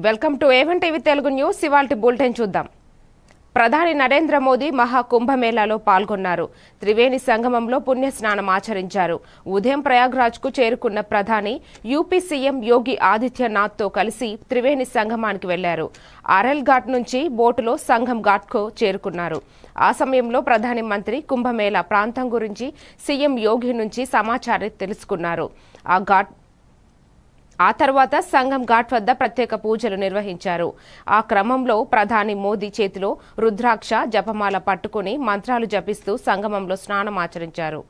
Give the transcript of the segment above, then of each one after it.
Welcome to A1 TV Telugu news. ఇవాల్టి bulletin చూద్దాం. ప్రధాని నరేంద్ర మోదీ మహా కుంభమేళాలో పాల్గొన్నారు. త్రివేణి సంగమంలో పుణ్యస్నానం ఆచరించారు. ఉదయం ప్రయాగ్రాజ్కు చేరుకున్న ప్రధాని యూపీ సీఎం యోగి ఆదిత్యనాథ్తో కలిసి త్రివేణి సంగమానికి వెళ్లారు. అరెల్ ఘాట్ నుంచి బోటులో సంగం ఘాట్కు చేరుకున్నారు. ఆ సమయంలో ప్రధాని మంత్రి కుంభమేళా ప్రాంతం గురించి సీఎం యోగి నుంచి సమాచారం తెలుసుకున్నారు. ఆ తర్వాత సంగం ఘాట్ వద్ద ప్రత్యేక పూజలు నిర్వహించారు. ఆ క్రమంలో ప్రధాని మోదీ చేతిలో రుద్రాక్ష జపమాల పట్టుకుని మంత్రాలు జపిస్తూ సంగమంలో స్నానం ఆచరించారు.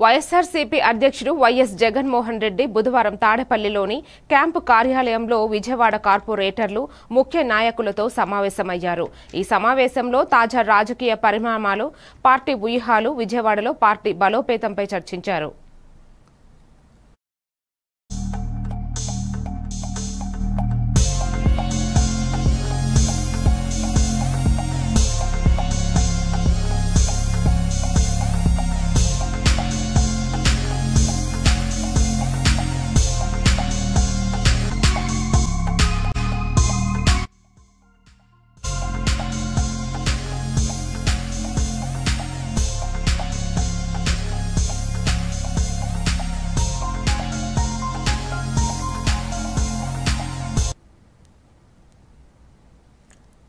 వైఎస్ఆర్సీపీ అధ్యక్షుడు వైఎస్ జగన్మోహన్ రెడ్డి బుధవారం తాడేపల్లిలోని క్యాంపు కార్యాలయంలో విజయవాడ కార్పొరేటర్లు ముఖ్య నాయకులతో సమావేశమయ్యారు. ఈ సమావేశంలో తాజా రాజకీయ పరిణామాలు, పార్టీ వ్యూహాలు, విజయవాడలో పార్టీ బలోపేతంపై చర్చించారు.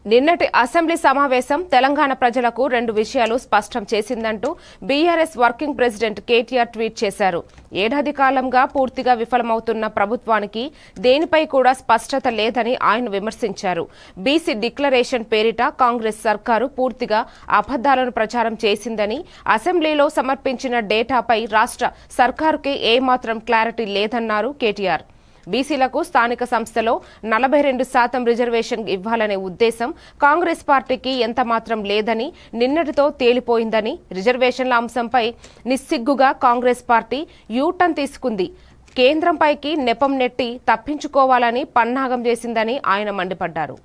నిన్నటి అసెంబ్లీ సమావేశం తెలంగాణ ప్రజలకు 2 విషయాలు స్పష్టం చేసిందంటూ BRS working president KTR tweet చేశారు. ఏడాది కాలంగా పూర్తిగా విఫలమవుతున్న ప్రభుత్వానికి దేనిపై కూడా స్పష్టత లేదని ఆయన విమర్శించారు. బీసీ డిక్లరేషన్ పేరిట కాంగ్రెస్ సర్కారు పూర్తిగా అబద్దాలను ప్రచారం చేసిందని, అసెంబ్లీలో సమర్పించిన డేటాపై రాష్ట్ర సర్కారుకి ఏమాత్రం క్లారిటీ లేదన్నారు కేటీఆర్. బీసీలకు స్థానిక సంస్థలో 42% రిజర్వేషన్ ఇవ్వాలనే ఉద్దేశం కాంగ్రెస్ పార్టీకి ఎంతమాత్రం లేదని నిన్నటితో తేలిపోయిందని, రిజర్వేషన్ల అంశంపై నిస్సిగ్గుగా కాంగ్రెస్ పార్టీ యూటర్న్ తీసుకుంది, కేంద్రంపైకి నెపం నెట్టి తప్పించుకోవాలని పన్నాగం చేసిందని ఆయన మండిపడ్డారు.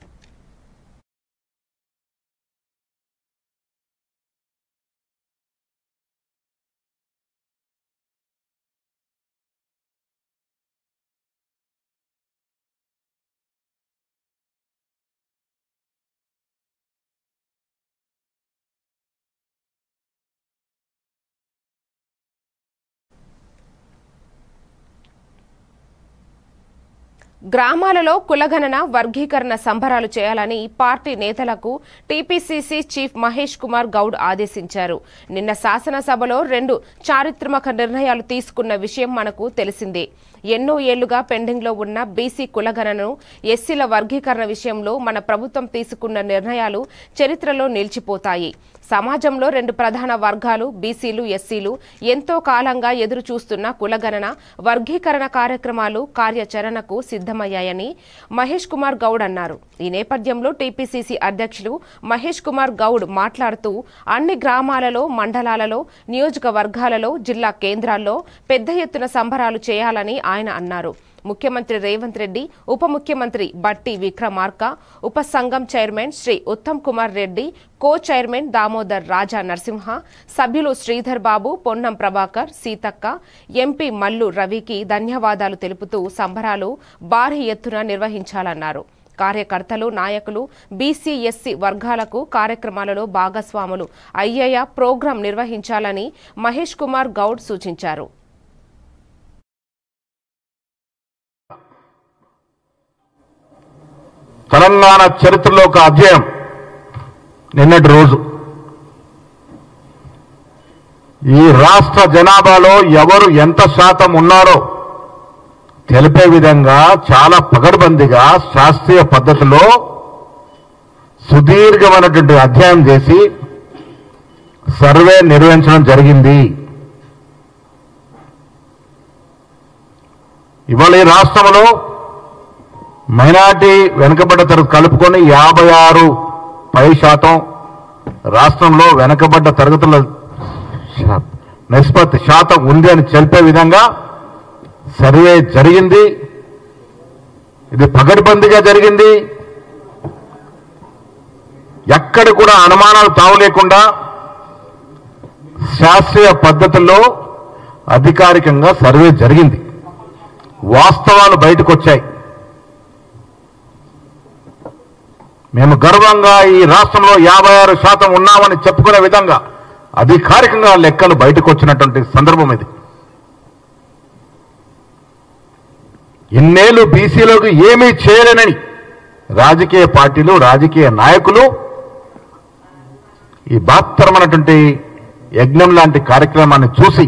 గ్రామాలలో కులగణన, వర్గీకరణ సంబరాలు చేయాలని పార్టీ నేతలకు టీపీసీసీ చీఫ్ మహేష్ కుమార్ గౌడ్ ఆదేశించారు. నిన్న శాసనసభలో 2 చారిత్రక నిర్ణయాలు తీసుకున్న విషయం మనకు తెలిసిందే. ఎన్నో ఏళ్లుగా పెండింగ్లో ఉన్న బీసీ కులగణనను, ఎస్సీల వర్గీకరణ విషయంలో మన ప్రభుత్వం తీసుకున్న నిర్ణయాలు చరిత్రలో నిలిచిపోతాయి. సమాజంలో 2 ప్రధాన వర్గాలు బీసీలు, ఎస్సీలు ఎంతో కాలంగా ఎదురు చూస్తున్న కులగణన, వర్గీకరణ కార్యక్రమాలు కార్యాచరణకు సిద్ధమయ్యాయని మహేష్ కుమార్ గౌడ్ అన్నారు. ఈ నేపథ్యంలో టీపీసీసీ అధ్యక్షులు మహేష్ కుమార్ గౌడ్ మాట్లాడుతూ అన్ని గ్రామాలలో, మండలాలలో, నియోజకవర్గాలలో, జిల్లా కేంద్రాల్లో పెద్ద ఎత్తున సంబరాలు చేయాలని ఆయన అన్నారు. ముఖ్యమంత్రి రేవంత్ రెడ్డి, ఉప ముఖ్యమంత్రి బట్టి విక్రమార్క, ఉప సంఘం chairman Sri Uttam Kumar Reddy, co chairman Damodar Raja Narasimha, సభ్యులు శ్రీధర్ బాబు, పొన్నం ప్రభాకర్, సీతక్క, ఎంపీ మల్లు రవికి ధన్యవాదాలు తెలుపుతూ సంబరాలు భారీ ఎత్తున నిర్వహించాలన్నారు. కార్యకర్తలు, నాయకులు బీసీ, ఎస్సీ వర్గాలకు కార్యక్రమాలలో భాగస్వాములు అయ్యేలా ప్రోగ్రాం నిర్వహించాలని మహేష్ కుమార్ గౌడ్ సూచించారు. తెలంగాణ చరిత్రలో ఒక అధ్యాయం నిన్నటి రోజు. ఈ రాష్ట్ర జనాభాలో ఎవరు ఎంత శాతం ఉన్నారో తెలిపే విధంగా చాలా పకడ్బందీగా శాస్త్రీయ పద్ధతిలో సుదీర్ఘమైనటువంటి అధ్యయనం చేసి సర్వే నిర్వహించడం జరిగింది. ఇవాళ ఈ రాష్ట్రంలో మైనార్టీ వెనుకబడ్డ తరగతి కలుపుకొని 56% రాష్ట్రంలో వెనుకబడ్డ తరగతుల నిష్పత్తి శాతం ఉంది అని తెలిపే విధంగా సర్వే జరిగింది. ఇది పగడ్బందీగా జరిగింది. ఎక్కడ కూడా అనుమానాలు తావలేకుండా శాస్త్రీయ పద్ధతుల్లో అధికారికంగా సర్వే జరిగింది. వాస్తవాలు బయటకు వచ్చాయి. మేము గర్వంగా ఈ రాష్ట్రంలో 56% ఉన్నామని చెప్పుకునే విధంగా అధికారికంగా లెక్కలు బయటకు వచ్చినటువంటి సందర్భం ఇది. ఇన్నేళ్లు బీసీలకు ఏమీ చేయలేనని రాజకీయ పార్టీలు, రాజకీయ నాయకులు ఈ బాత్తరమైనటువంటి యజ్ఞం లాంటి కార్యక్రమాన్ని చూసి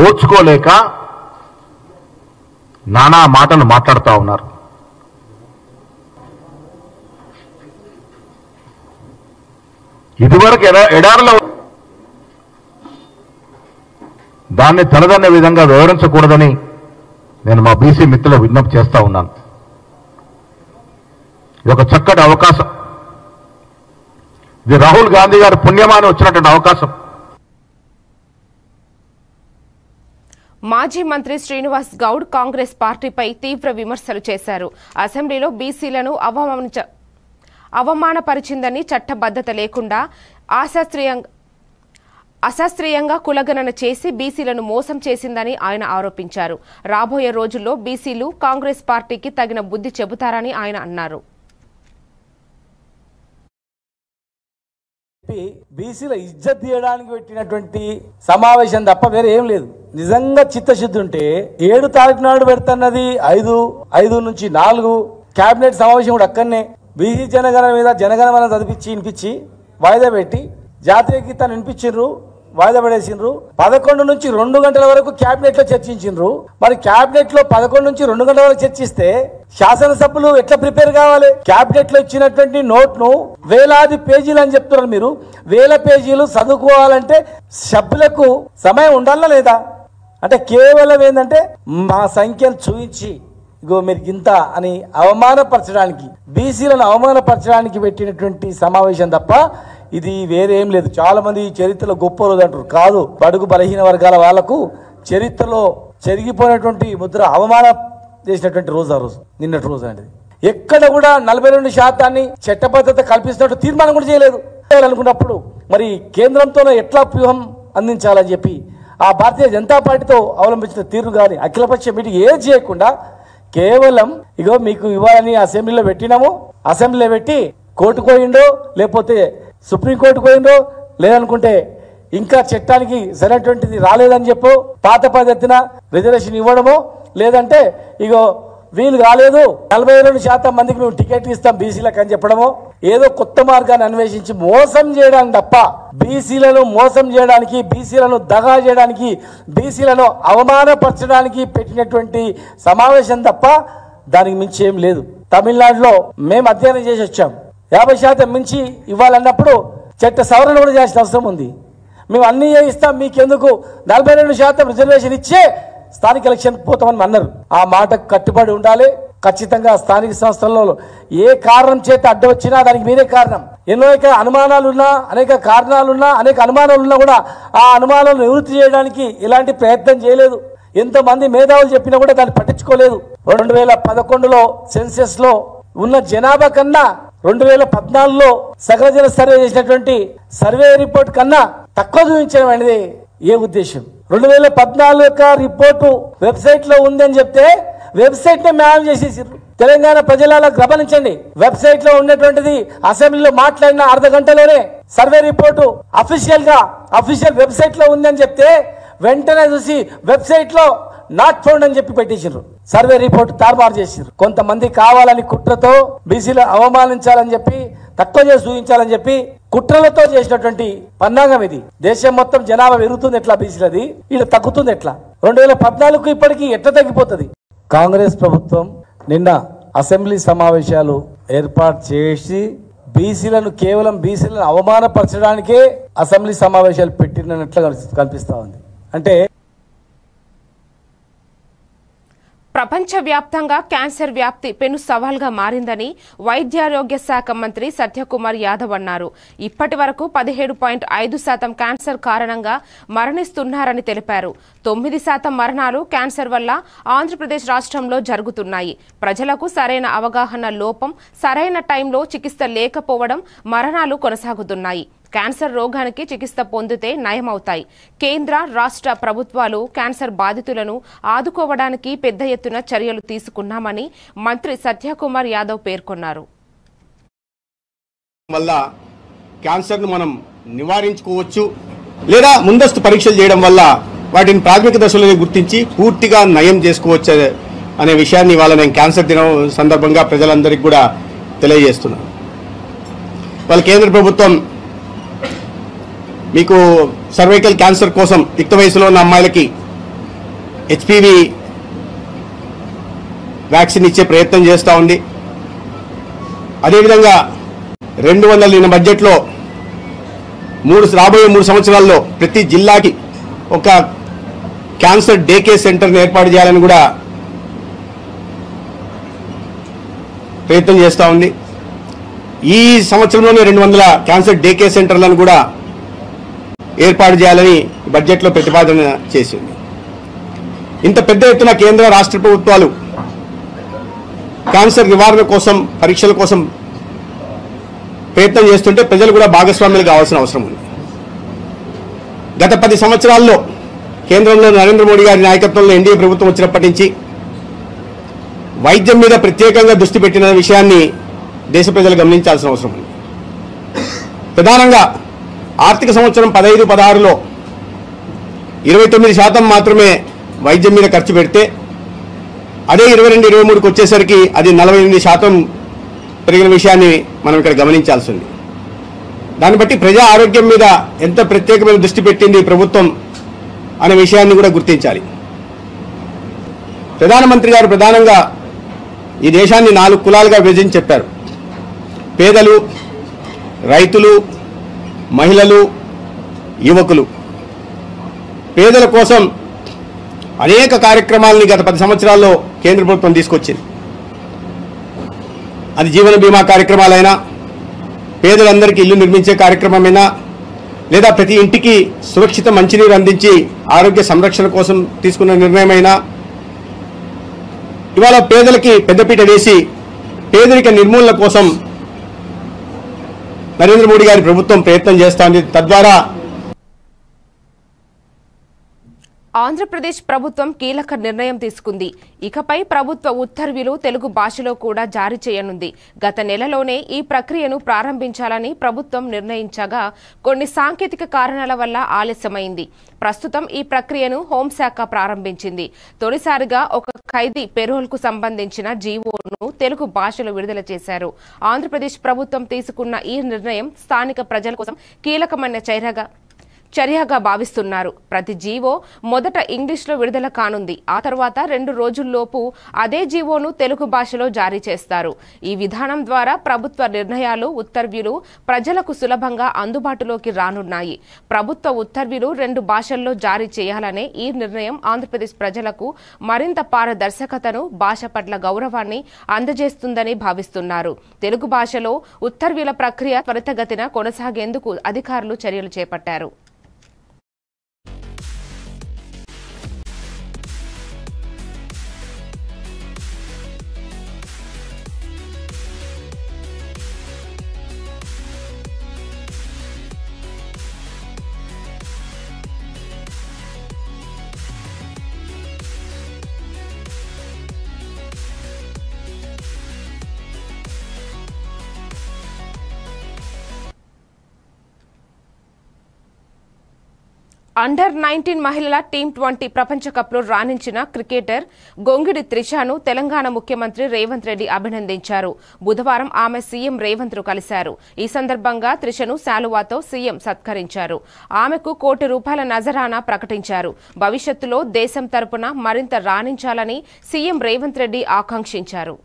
ఓర్చుకోలేక నానా మాటలు మాట్లాడుతూ ఉన్నారు. ఇదివరకు ఎడారిలో దాన్ని తలదన్నే విధంగా వివరించకూడదని నేను మా బీసీ మిత్రులకు విజ్ఞప్తి చేస్తా ఉన్నాను. ఇది ఒక చక్కటి అవకాశం. ఇది రాహుల్ గాంధీ గారి పుణ్యమాని వచ్చినటువంటి అవకాశం. మాజీ మంత్రి శ్రీనివాస్ గౌడ్ కాంగ్రెస్ పార్టీపై తీవ్ర విమర్శలు చేశారు. అసెంబ్లీలో బీసీలను అవమానపరిచిందని, చట్టబద్ధత లేకుండా అశాస్త్రీయంగా కులగణన చేసి బీసీలను మోసం చేసిందని ఆయన ఆరోపించారు. రాబోయే రోజుల్లో బీసీలు కాంగ్రెస్ పార్టీకి తగిన బుద్ధి చెబుతారని ఆయన అన్నారు. బీసీల ఇజ్జత్ తీయడానికి పెట్టినటువంటి సమావేశం తప్ప వేరే ఏం లేదు. నిజంగా చిత్తశుద్ధి ఉంటే 7 తారీఖు నాడు పెడుతున్నది 5 నుంచి 4 కేబినెట్ సమావేశం కూడా అక్కడనే బీసీ జనగణన మీద జనగణమన వినిపించి వాయిదా పెట్టి జాతీయ గీతాన్ని వినిపించిండ్రు, వాయిదా పడేసిండ్రు. 11 నుంచి 2 గంటల వరకు క్యాబినెట్ లో చర్చించిండ్రు. మరి క్యాబినెట్ లో 11 నుంచి 2 గంటల వరకు చర్చిస్తే శాసనసభ్యులు ఎట్లా ప్రిపేర్ కావాలి? క్యాబినెట్ లో ఇచ్చినటువంటి నోట్ ను వేలాది పేజీలు అని చెప్తున్నారు మీరు. వేల పేజీలు చదువుకోవాలంటే సభ్యులకు సమయం ఉండాలా లేదా? అంటే కేవలం ఏంటంటే మా సంఖ్యను చూపించి ఇగో మీరు గింత అని అవమానపరచడానికి, బీసీలను అవమానపరచడానికి పెట్టినటువంటి సమావేశం తప్ప ఇది వేరేం లేదు. చాలా మంది చరిత్రలో గొప్ప రోజు అంటారు. కాదు, బడుగు బలహీన వర్గాల వాళ్లకు చరిత్రలో చెరిగిపోయినటువంటి ముద్ర అవమానం చేసినటువంటి రోజు ఆ రోజు, నిన్నటి రోజు అనేది. ఎక్కడ కూడా 42% చట్టబద్ధత కల్పిస్తున్నట్టు తీర్మానం కూడా చేయలేదు. అనుకున్నప్పుడు మరి కేంద్రంతోనే ఎట్లా వ్యూహం అందించాలని చెప్పి ఆ భారతీయ జనతా పార్టీతో అవలంబించిన తీరు కానీ అఖిలపక్ష మీటింగ్ ఏం చేయకుండా కేవలం ఇగో మీకు ఇవ్వాలని అసెంబ్లీలో పెట్టినాము, అసెంబ్లీలో పెట్టి కోర్టుకు పోయిండో లేకపోతే సుప్రీంకోర్టుకు పోయిండో లేదనుకుంటే ఇంకా చట్టానికి సరైనటువంటిది రాలేదని చెప్పు పాత పద్ధతిన రిజర్వేషన్ ఇవ్వడమో, లేదంటే ఇగో వీలు కాలేదు 42% మందికి మేము టికెట్ ఇస్తాం బీసీలకు అని చెప్పడమో, ఏదో కొత్త మార్గాన్ని అన్వేషించి మోసం చేయడానికి తప్ప బీసీలను మోసం చేయడానికి, బీసీలను దగా చేయడానికి, బీసీలను అవమానపరచడానికి పెట్టినటువంటి సమావేశం తప్ప దానికి మించి ఏం లేదు. తమిళనాడులో మేము అధ్యయనం చేసి వచ్చాం. 50% మించి ఇవ్వాలన్నప్పుడు చట్ట సవరణ కూడా చేసిన అవసరం ఉంది. మేము అన్ని ఇస్తాం, మీకెందుకు 42% రిజర్వేషన్ ఇచ్చే స్థానిక ఎలక్షన్ పోతామని అన్నారు. ఆ మాటకు కట్టుబడి ఉండాలి. ఖచ్చితంగా స్థానిక సంస్థల్లో ఏ కారణం చేత అడ్డు వచ్చినా దానికి మీరే కారణం. అనేక అనుమానాలున్నా, అనేక కారణాలున్నా, అనేక అనుమానాలున్నా కూడా ఆ అనుమానాలను నివృత్తి చేయడానికి ఎలాంటి ప్రయత్నం చేయలేదు. ఎంతమంది మేధావులు చెప్పినా కూడా దాన్ని పట్టించుకోలేదు. 2011లో సెన్సెస్ లో ఉన్న జనాభా కన్నా 2014లో సగల జన సర్వే చేసినటువంటి సర్వే రిపోర్ట్ కన్నా తక్కువ చూపించడం అనేది ఏ ఉద్దేశం? 2014 యొక్క రిపోర్టు వెబ్సైట్ లో ఉందని చెప్తే వెబ్సైట్ నే మ్యాన్ చేసేసారు. తెలంగాణ ప్రజల గమనించండి, వెబ్సైట్ లో ఉన్నటువంటిది అసెంబ్లీలో మాట్లాడిన అర్ధ గంటలోనే సర్వే రిపోర్టు అఫీషియల్ వెబ్సైట్ లో ఉందని చెప్తే వెంటనే చూసి వెబ్సైట్ లో నాట్ ఫౌండ్ అని చెప్పి పెట్టేసారు. సర్వే రిపోర్ట్ తారుమారు చేసారు. కొంతమంది కావాలని కుట్రతో బీసీలు అవమానించాలని చెప్పి, తక్కువ చేసి చూపించాలని చెప్పి కుట్రలతో చేసినటువంటి పన్నాగం ఇది. దేశం మొత్తం జనాభా పెరుగుతుంది ఎట్లా, బీసీలది ఇలా తగ్గుతుంది ఎట్లా? 2014కు ఇప్పటికీ ఎట్లా తగ్గిపోతుంది? కాంగ్రెస్ ప్రభుత్వం నిన్న అసెంబ్లీ సమావేశాలు ఏర్పాటు చేసి బీసీలను కేవలం బీసీలను అవమానపరచడానికే అసెంబ్లీ సమావేశాలు పెట్టినట్లు కనిపిస్తూ ఉంది. అంటే ప్రపంచవ్యాప్తంగా క్యాన్సర్ వ్యాప్తి పెను సవాల్గా మారిందని వైద్యారోగ్య శాఖ మంత్రి సత్యకుమార్ యాదవ్ అన్నారు. ఇప్పటి వరకు 17.5% క్యాన్సర్ కారణంగా మరణిస్తున్నారని తెలిపారు. 9% మరణాలు క్యాన్సర్ వల్ల ఆంధ్రప్రదేశ్ రాష్ట్రంలో జరుగుతున్నాయి. ప్రజలకు సరైన అవగాహన లోపం, సరైన టైంలో చికిత్స లేకపోవడం మరణాలు కొనసాగుతున్నాయి. క్యాన్సర్ రోగానికి చికిత్స పొందితే నయమవుతాయి. కేంద్ర రాష్ట్ర ప్రభుత్వాలు క్యాన్సర్ బాధితులను ఆదుకోవడానికి పెద్ద ఎత్తున చర్యలు తీసుకున్నామని మంత్రి సత్యకుమార్ యాదవ్ పేర్కొన్నారు. వల్ల క్యాన్సర్ను మనం నివారించుకోవచ్చు లేదా ముందస్తు పరీక్షలు చేయడం వల్ల వాటిని ప్రాథమిక దశలోనే గుర్తించి పూర్తిగా నయం చేసుకోవచ్చు అనే విషయాన్ని ఇవాళ నేను క్యాన్సర్ దినం సందర్భంగా ప్రజలందరికీ కూడా తెలియజేస్తున్నాను. వాళ్ళ కేంద్ర ప్రభుత్వం మీకు సర్వైకల్ క్యాన్సర్ కోసం యుక్త వయసులో ఉన్న అమ్మాయిలకి హెచ్పివి వ్యాక్సిన్ ఇచ్చే ప్రయత్నం చేస్తూ ఉంది. అదేవిధంగా 200 బడ్జెట్లో రాబోయే 3 సంవత్సరాల్లో ప్రతి జిల్లాకి ఒక క్యాన్సర్ డే కేర్ సెంటర్ని ఏర్పాటు చేయాలని కూడా ప్రయత్నం చేస్తూ ఉంది. ఈ సంవత్సరంలోనే 200 క్యాన్సర్ డే కేర్ సెంటర్లను కూడా ఏర్పాటు చేయాలని బడ్జెట్లో ప్రతిపాదన చేసింది. ఇంత పెద్ద ఎత్తున కేంద్ర రాష్ట్ర ప్రభుత్వాలు క్యాన్సర్ నివారణ కోసం పరీక్షల కోసం ప్రయత్నం చేస్తుంటే ప్రజలు కూడా భాగస్వాములు కావాల్సిన అవసరం ఉంది. గత 10 సంవత్సరాల్లో కేంద్రంలో నరేంద్ర మోడీ గారి నాయకత్వంలో ఎన్డీఏ ప్రభుత్వం వచ్చినప్పటి నుంచి వైద్యం మీద ప్రత్యేకంగా దృష్టి పెట్టిన విషయాన్ని దేశ ప్రజలు గమనించాల్సిన అవసరం ఉంది. ప్రధానంగా ఆర్థిక సంవత్సరం 15-16లో 29% మాత్రమే వైద్యం మీద ఖర్చు పెడితే అదే 22-23కి వచ్చేసరికి అది 48% పెరిగిన విషయాన్ని మనం ఇక్కడ గమనించాల్సి ఉంది. దాన్ని బట్టి ప్రజా ఆరోగ్యం మీద ఎంత ప్రత్యేకమైన దృష్టి పెట్టింది ప్రభుత్వం అనే విషయాన్ని కూడా గుర్తించాలి. ప్రధానమంత్రి గారు ప్రధానంగా ఈ దేశాన్ని 4 కులాలుగా విభజించి చెప్పారు. పేదలు, రైతులు, మహిళలు, యువకులు. పేదల కోసం అనేక కార్యక్రమాలని గత 10 సంవత్సరాల్లో కేంద్ర ప్రభుత్వం తీసుకొచ్చింది. అది జీవన బీమా కార్యక్రమాలైనా, పేదలందరికీ ఇల్లు నిర్మించే కార్యక్రమమైనా, లేదా ప్రతి ఇంటికి సురక్షిత మంచినీరు అందించి ఆరోగ్య సంరక్షణ కోసం తీసుకున్న నిర్ణయమైనా, ఇవాళ పేదలకి పెద్దపీట వేసి పేదరిక నిర్మూలన కోసం నరేంద్ర మోడీ గారి ప్రభుత్వం ప్రయత్నం చేస్తోంది. తద్వారా ఆంధ్రప్రదేశ్ ప్రభుత్వం కీలక నిర్ణయం తీసుకుంది. ఇకపై ప్రభుత్వ ఉత్తర్వులు తెలుగు భాషలో కూడా జారీ చేయనుంది. గత నెలలోనే ఈ ప్రక్రియను ప్రారంభించాలని ప్రభుత్వం నిర్ణయించగా కొన్ని సాంకేతిక కారణాల వల్ల ఆలస్యమైంది. ప్రస్తుతం ఈ ప్రక్రియను హోంశాఖ ప్రారంభించింది. తొలిసారిగా ఒక ఖైదీ పెరోల్కు సంబంధించిన జీవోను తెలుగు భాషలో విడుదల చేశారు. ఆంధ్రప్రదేశ్ ప్రభుత్వం తీసుకున్న ఈ నిర్ణయం స్థానిక ప్రజల కోసం కీలకమైన చర్యగా భావిస్తున్నారు. ప్రతి జీవో మొదట ఇంగ్లీష్లో విడుదల కానుంది. ఆ తర్వాత 2 రోజుల్లోపు అదే జీవోను తెలుగు భాషలో జారీ చేస్తారు. ఈ విధానం ద్వారా ప్రభుత్వ నిర్ణయాలు, ఉత్తర్వులు ప్రజలకు సులభంగా అందుబాటులోకి రానున్నాయి. ప్రభుత్వ ఉత్తర్వులు 2 భాషల్లో జారీ చేయాలనే ఈ నిర్ణయం ఆంధ్రప్రదేశ్ ప్రజలకు మరింత పారదర్శకతను, భాష పట్ల గౌరవాన్ని అందజేస్తుందని భావిస్తున్నారు. తెలుగు భాషలో ఉత్తర్వుల ప్రక్రియ త్వరితగతిన కొనసాగేందుకు అధికారులు చర్యలు చేపట్టారు. అండర్-19 మహిళల టీం-20 ప్రపంచ కప్లో రాణించిన క్రికెటర్ గొంగిడి త్రిషను తెలంగాణ ముఖ్యమంత్రి రేవంత్ రెడ్డి అభినందించారు. బుధవారం ఆమె సీఎం రేవంత్ ను కలిశారు. ఈ సందర్భంగా త్రిషను శాలువాతో సీఎం సత్కరించారు. ఆమెకు ₹1 నజరానా ప్రకటించారు. భవిష్యత్తులో దేశం తరపున మరింత రాణించాలని సీఎం రేవంత్ రెడ్డి ఆకాంక్షించారు.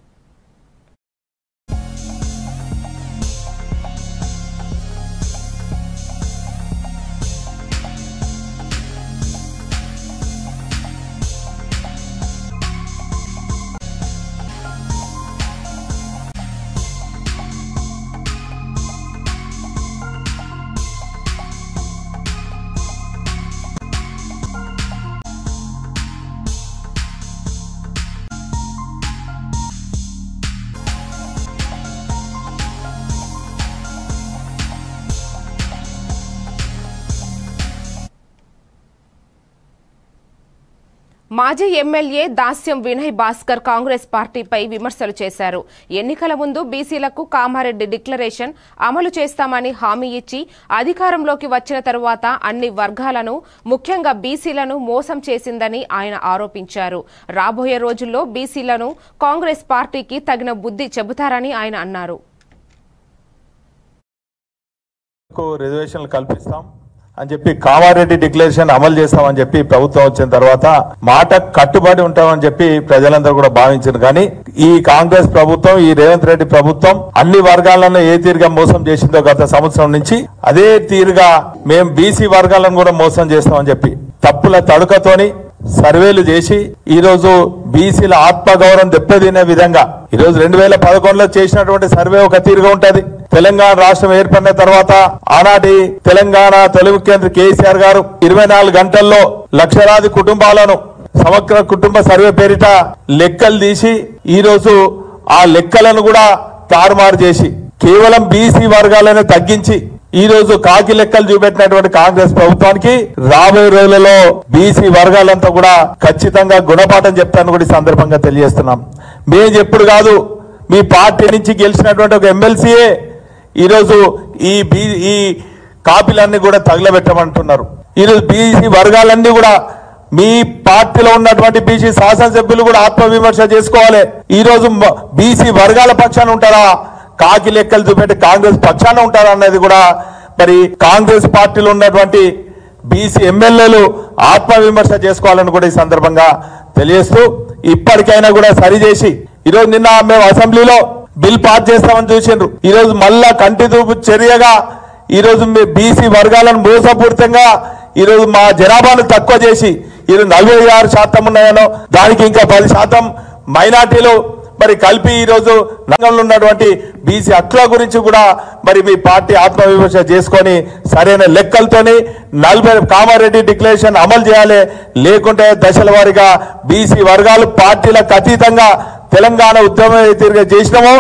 మాజీ ఎమ్మెల్యే దాస్యం వినయ్ భాస్కర్ కాంగ్రెస్ పార్టీపై విమర్శలు చేశారు. ఎన్నికల ముందు బీసీలకు కామారెడ్డి డిక్లరేషన్ అమలు చేస్తామని హామీ ఇచ్చి అధికారంలోకి వచ్చిన తరువాత అన్ని వర్గాలను ముఖ్యంగా బీసీలను మోసం చేసిందని ఆయన ఆరోపించారు. రాబోయే రోజుల్లో బీసీలను కాంగ్రెస్ పార్టీకి తగిన బుద్ధి చెబుతారని ఆయన అన్నారు. రిజర్వేషన్లు కల్పిస్తాం అని చెప్పి కామారెడ్డి డిక్లరేషన్ అమలు చేస్తామని చెప్పి ప్రభుత్వం వచ్చిన తర్వాత మాట కట్టుబడి ఉంటామని చెప్పి ప్రజలందరూ కూడా భావించారు. కానీ ఈ కాంగ్రెస్ ప్రభుత్వం, ఈ రేవంత్ రెడ్డి ప్రభుత్వం అన్ని వర్గాలను ఏ తీరుగా మోసం చేసిందో గత సంవత్సరం నుంచి అదే తీరుగా మేము బీసీ వర్గాలను కూడా మోసం చేస్తామని చెప్పి తప్పుల తడుకతోని సర్వేలు చేసి ఈ రోజు బీసీల ఆత్మగౌరవం దెబ్బతినే విధంగా ఈ రోజు 2011లో చేసినటువంటి సర్వే ఒక తీరుగా ఉంటది. తెలంగాణ రాష్ట్రం ఏర్పడిన తర్వాత ఆనాటి తెలంగాణ తొలి ముఖ్యమంత్రి కేసీఆర్ గారు 24 గంటల్లో లక్షలాది కుటుంబాలను సమగ్ర కుటుంబ సర్వే పేరిట లెక్కలు తీసి ఈ రోజు ఆ లెక్కలను కూడా తారుమారు చేసి కేవలం బీసీ వర్గాలను తగ్గించి ఈ రోజు కాకి లెక్కలు చూపెట్టినటువంటి కాంగ్రెస్ ప్రభుత్వానికి రాబోయే రోజులలో బీసీ వర్గాలంతా కూడా ఖచ్చితంగా గుణపాఠం చెప్తాను కూడా ఈ సందర్భంగా తెలియజేస్తున్నాం. మేము ఎప్పుడు కాదు, మీ పార్టీ నుంచి గెలిచినటువంటి ఒక ఎమ్మెల్సీయే ఈరోజు ఈ కాపీలన్నీ కూడా తగలబెట్టమంటున్నారు. ఈరోజు బీసీ వర్గాలన్నీ కూడా మీ పార్టీలో ఉన్నటువంటి బీసీ శాసనసభ్యులు కూడా ఆత్మవిమర్శ చేసుకోవాలి. ఈ రోజు బీసీ వర్గాల పక్షాన ఉంటారా, కాకి లెక్కలు చూపెట్టి కాంగ్రెస్ పక్షాన ఉంటారా అన్నది కూడా మరి కాంగ్రెస్ పార్టీలో ఉన్నటువంటి బీసీ ఎమ్మెల్యేలు ఆత్మవిమర్శ చేసుకోవాలని కూడా ఈ సందర్భంగా తెలియజేస్తూ ఇప్పటికైనా కూడా సరిచేసి ఈరోజు నిన్న మేము అసెంబ్లీలో బిల్ పాస్ చేస్తామని చూసిండ్రు. ఈ రోజు మళ్ళా కంటి చూపు చర్యగా ఈ రోజు బీసీ వర్గాలను మోసపూరితంగా ఈ రోజు మా జనాభాను తక్కువ చేసి ఈరోజు 46% ఉన్నాయనో దానికి ఇంకా 10% మైనార్టీలు మరి కలిపి ఈ రోజు రంగంలో ఉన్నటువంటి బీసీ హక్కుల గురించి కూడా మరి మీ పార్టీ ఆత్మవిమర్శ చేసుకొని సరైన లెక్కలతోని 40 కామారెడ్డి డిక్లరేషన్ అమలు చేయాలి. లేకుంటే దశల వారీగా బీసీ వర్గాలు పార్టీలకు అతీతంగా తెలంగాణ ఉద్యమం తీరుగా చేసినామో.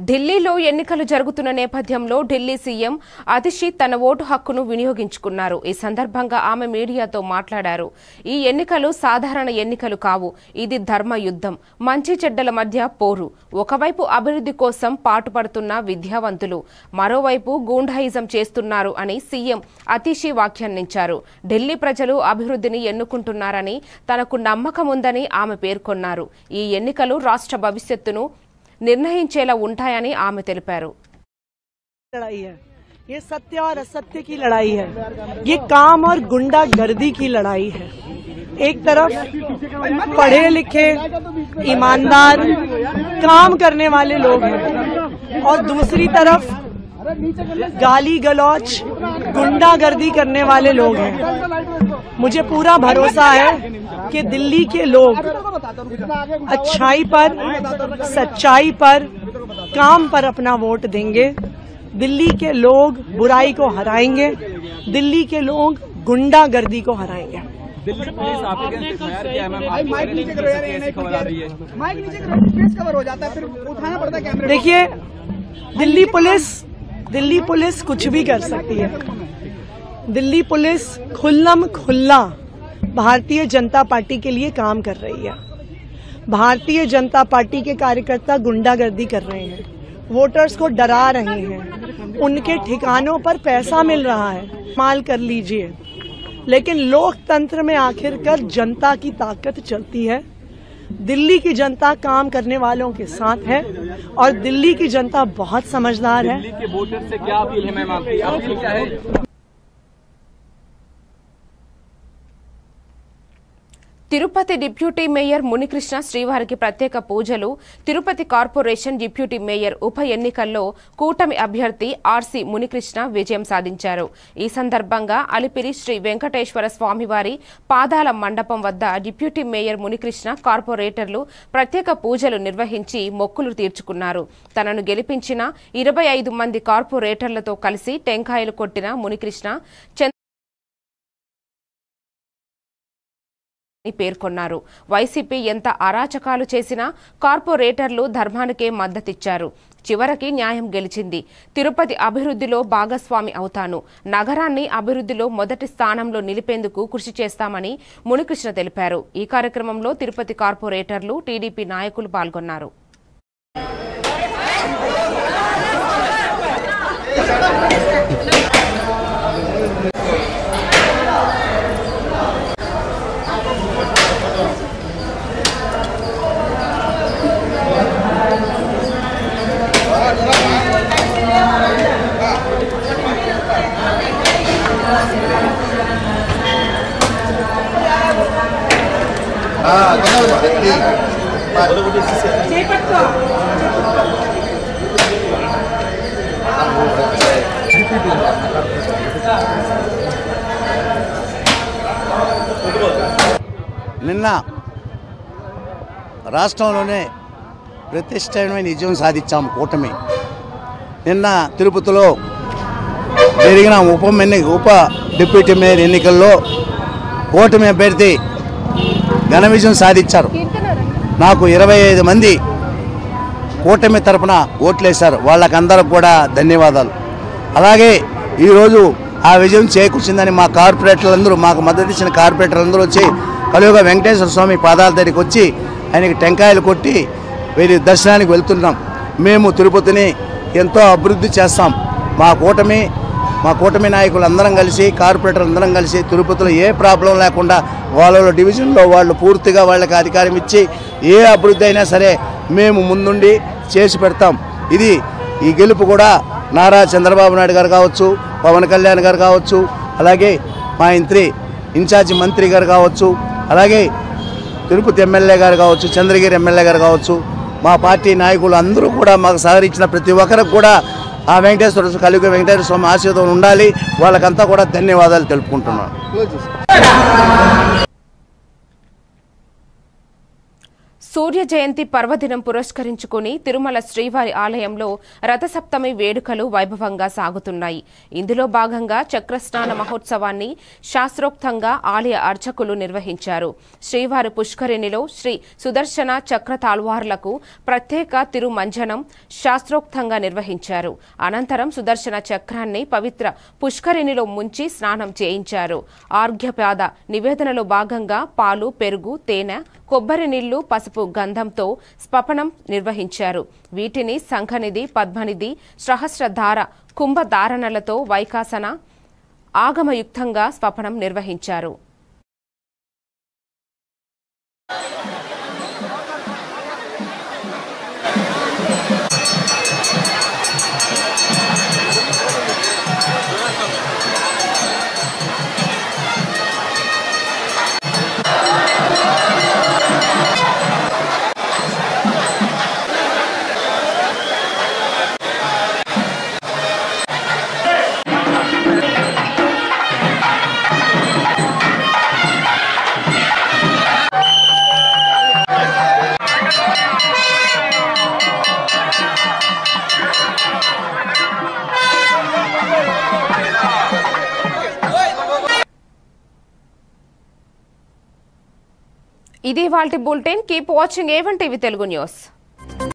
ఢిల్లీలో ఎన్నికలు జరుగుతున్న నేపథ్యంలో ఢిల్లీ సీఎం అతిషిత్ తన ఓటు హక్కును వినియోగించుకున్నారు. ఈ సందర్భంగా ఆమె మీడియాతో మాట్లాడారు. ఈ ఎన్నికలు సాధారణ ఎన్నికలు కావు, ఇది ధర్మ యుద్ధం, మంచి చెడ్డల మధ్య పోరు. ఒకవైపు అభివృద్ధి కోసం పాటుపడుతున్న విద్యావంతులు, మరోవైపు గూండాయిజం చేస్తున్నారు అని సీఎం అతిషి వ్యాఖ్యానించారు. ఢిల్లీ ప్రజలు అభివృద్ధిని ఎన్నుకుంటున్నారని తనకు నమ్మకం ఉందని ఆమె పేర్కొన్నారు. ఈ ఎన్నికలు రాష్ట్ర భవిష్యత్తును నిర్ణయించేలా ఉంటాయని ఆమె తెలిపారు. ये सत्य और असत्य की लड़ाई है, ये काम और गुंडागर्दी की लड़ाई है. एक तरफ पढ़े लिखे ईमानदार काम करने वाले लोग हैं और दूसरी तरफ गाली गलौच गुंडागर्दी करने वाले लोग हैं. मुझे पूरा भरोसा है कि दिल्ली के लोग अच्छाई पर, सच्चाई पर, काम पर अपना वोट देंगे. दिल्ली के लोग बुराई को हराएंगे, दिल्ली के लोग गुंडागर्दी को हराएंगे. देखिए, दिल्ली पुलिस कुछ भी कर सकती है. दिल्ली पुलिस खुल्लम खुल्ला भारतीय जनता पार्टी के लिए काम कर रही है. भारतीय जनता पार्टी के कार्यकर्ता गुंडागर्दी कर रहे हैं, वोटर्स को डरा रहे हैं, उनके ठिकानों पर पैसा मिल रहा है, इस्तेमाल कर लीजिए. लेकिन लोकतंत्र में आखिरकार जनता की ताकत चलती है. दिल्ली की जनता काम करने वालों के साथ है और दिल्ली की जनता बहुत समझदार है. दिल्ली के वोटर से क्या अपील है मैम आपकी? अपील क्या है? తిరుపతి డిప్యూటీ మేయర్ మునికృష్ణ శ్రీవారికి ప్రత్యేక పూజలు. తిరుపతి కార్పొరేషన్ డిప్యూటీ మేయర్ ఉప ఎన్నికల్లో కూటమి అభ్యర్థి ఆర్సి మునికృష్ణ విజయం సాధించారు. ఈ సందర్భంగా అలిపిరి శ్రీ వెంకటేశ్వర స్వామివారి పాదాల మండపం వద్ద డిప్యూటీ మేయర్ మునికృష్ణ కార్పొరేటర్లు ప్రత్యేక పూజలు నిర్వహించి మొక్కులు తీర్చుకున్నారు. తనను గెలిపించిన 25 మంది కార్పొరేటర్లతో కలిసి టెంకాయలు కొట్టిన మునికృష్ణ పేర్కొన్నారు. వైసీపీ ఎంత అరాచకాలు చేసినా కార్పొరేటర్లు ధర్మానికే మద్దతిచ్చారు. చివరికి న్యాయం గెలిచింది. తిరుపతి అభివృద్ధిలో భాగస్వామి అవుతాను. నగరాన్ని అభివృద్ధిలో మొదటి స్థానంలో నిలిపేందుకు కృషి చేస్తామని మునికృష్ణ తెలిపారు. ఈ కార్యక్రమంలో తిరుపతి కార్పొరేటర్లు, టీడీపీ నాయకులు పాల్గొన్నారు. నిన్న రాష్ట్రంలోనే ప్రతిష్టమైన విజయం సాధించాం కూటమి. నిన్న తిరుపతిలో జరిగిన ఉప డిప్యూటీ మేయర్ ఎన్నికల్లో కూటమి అభ్యర్థి ఘన విజయం సాధించారు. నాకు 25 మంది కూటమి తరపున ఓట్లేశారు. వాళ్ళకందరికి కూడా ధన్యవాదాలు. అలాగే ఈరోజు ఆ విజయం చేకూర్చిందని మా కార్పొరేటర్లందరూ, మాకు మద్దతు ఇచ్చిన కార్పొరేటర్లందరూ వచ్చి కలియుగ వెంకటేశ్వర స్వామి పాదాల దగ్గరికి వచ్చి ఆయనకి టెంకాయలు కొట్టి వీరి దర్శనానికి వెళ్తున్నాం. మేము తిరుపతిని ఎంతో అభివృద్ధి చేస్తాం. మా కూటమి నాయకులు అందరం కలిసి, కార్పొరేటర్ అందరం కలిసి తిరుపతిలో ఏ ప్రాబ్లం లేకుండా వాళ్ళ డివిజన్లో వాళ్ళు పూర్తిగా వాళ్ళకి అధికారం ఇచ్చి ఏ అభివృద్ధి అయినా సరే మేము ముందుండి చేసి పెడతాం. ఈ గెలుపు కూడా నారా చంద్రబాబు నాయుడు గారు కావచ్చు, పవన్ కళ్యాణ్ గారు కావచ్చు, అలాగే మా ఇన్ఛార్జి మంత్రి గారు కావచ్చు, అలాగే తిరుపతి ఎమ్మెల్యే గారు కావచ్చు, చంద్రగిరి ఎమ్మెల్యే గారు కావచ్చు, మా పార్టీ నాయకులు అందరూ కూడా మాకు సహకరించిన ప్రతి ఒక్కరికి కూడా ఆ కలియుగ వెంకటేశ్వర స్వామి ఆశీర్వాదం ఉండాలి. వాళ్ళకంతా కూడా ధన్యవాదాలు తెలుపుకుంటున్నాను. సూర్య జయంతి పర్వదినం పురస్కరించుకుని తిరుమల శ్రీవారి ఆలయంలో రథసప్తమి వేడుకలు వైభవంగా సాగుతున్నాయి. ఇందులో భాగంగా చక్రస్నాన మహోత్సవాన్ని శాస్త్రోక్తంగా ఆలయ అర్చకులు నిర్వహించారు. శ్రీవారి పుష్కరిణిలో శ్రీ సుదర్శన చక్ర తాళ్వార్లకు ప్రత్యేక తిరుమంజనం శాస్త్రోక్తంగా నిర్వహించారు. అనంతరం సుదర్శన చక్రాన్ని పవిత్ర పుష్కరిణిలో ముంచి స్నానం చేయించారు. ఆర్ఘ్యపాద నివేదనలో భాగంగా పాలు, పెరుగు, తేనె, కొబ్బరి నీళ్లు, పసుపు, గంధంతో స్పపనం నిర్వహించారు. వీటిని సంఘనిధి, పద్మనిధి, సహస్రధార, కుంభధారణలతో వైకాసన ఆగమయుక్తంగా స్పపనం నిర్వహించారు. ఇది వాల్టి bulletin. Keep watching A1 TV Telugu news.